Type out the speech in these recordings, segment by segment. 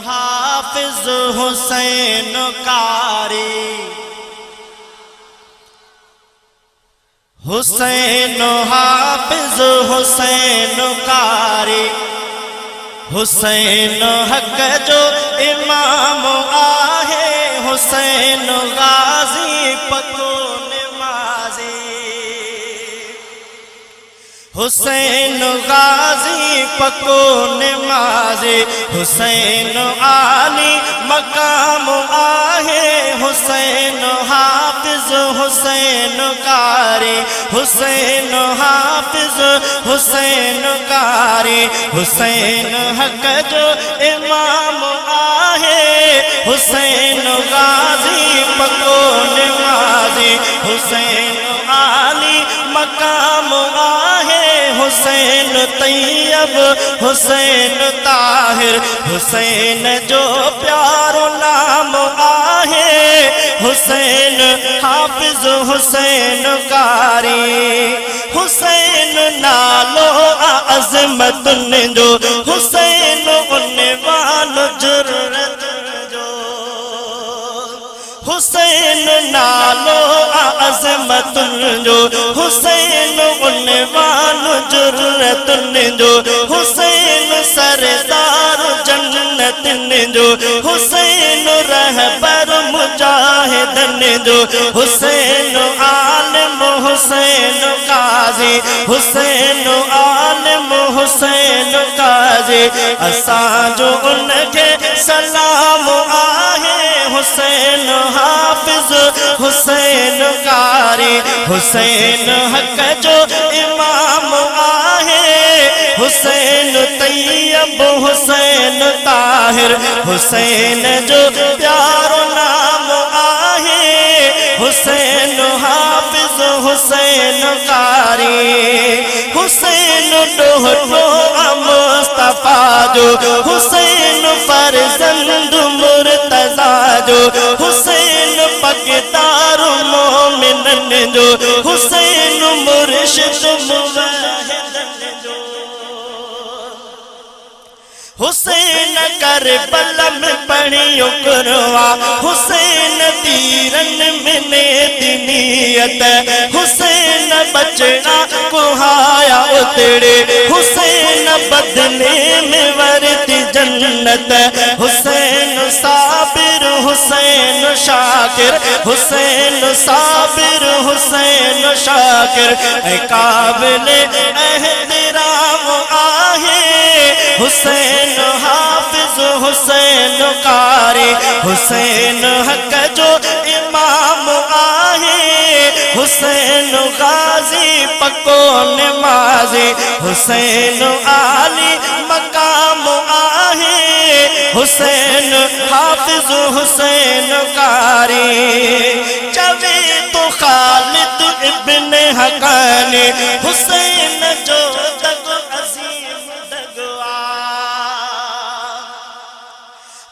हाफिज हुसैन कारी, हुसैन हाफिज हुसैन कारी, हुसैन हक जो इमाम आहे, हुसैन गाज़ी पको नमाज़ी, हुसैन गाज़ी पको नमाज़ी, हुसैन आली मकाम आहे, हुसैन हाफिज हुसैन कारी, हुसैन हाफिज हुसैन कारी, हुसैन हक जो इमाम आहे, हुसैन गाज़ी पको नमाज़ी, हुसैन आली मकाम आहे, हुसैन तैयब हुसैन ताहिर, हुसैन जो प्यारो नाम आहे, हुसैन हाफिज हुसैन कारी, हुसैन नालो अज़मतुन जो, हुसैन उन्वान जुर्रत जो, हुसैन नालो अज़मतुन जो, हुसैन उन्वान जुर्रतुन जो, हुसैन सरदार जन्नतिन जो, हुसैन रहबर मुजाहिदन जो, हुसैन आलिम हुसैन काज़ी, हुसैन आलिम हुसैन काज़ी, असांजो उनके सलाम आहे, हुसैन हाफिज हुसैन कारी, हुसैन हक जो इमाम आहे, हुसैन तैयब हुसैन ताहिर, हुसैन जो प्यारो नाम आहे, हुसैन हाफिज हुसैन कारी, हुसैन डोहटो मुस्तफा जो, हुसैन फर्जंद मुर्तज़ा जो, हुसैन पगदार मोमिनन जो, हुसैन मुर्शिद मुवाहिदन जो, हुसैन करबला में पढ़ियो कुरआ, हुसैन तीरन में नेति नियत, हुसैन बचड़ा कुहाया उतरे, हुसैन बदले में वरती जन्नत, हुसैन साबिर हुसैन शाकिर, हुसैन साबिर हुसैन शाकिर, काबिले एहतराम आहे, हुसैन हाफिज हुसैन कारी, हुसैन हक जो इमाम आहे, हुसैन गाज़ी पको नमाज़ी, हुसैन आली मकाम आहे, हुसैन हाफिज हुसैन कारी, चवे तो खालिद इब्न हकानी, हुसैन जो दग अज़ीम दगवा,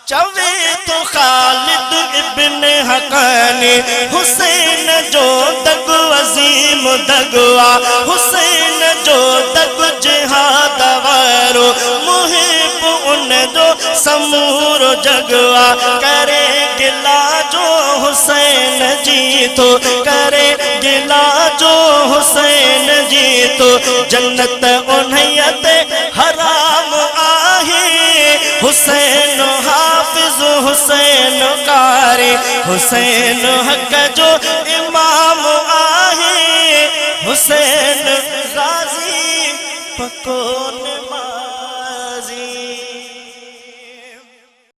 चवे तो खालिद इब्न हकानी, हुसैन जो दग अज़ीम दगवा, हुसैन जो दग जिहाद वारो, मुहिब उन जो समूरो जगवा, करे गिला जो हुसैन जीतो, करे गिला जो हुसैन जीतो, जन्नत उन्हयत हराम आहे, हुसैन हाफिज हुसैन कारी, हुसैन हक जो इमाम आहे, हुसैन गाज़ी पको नमाज़ी।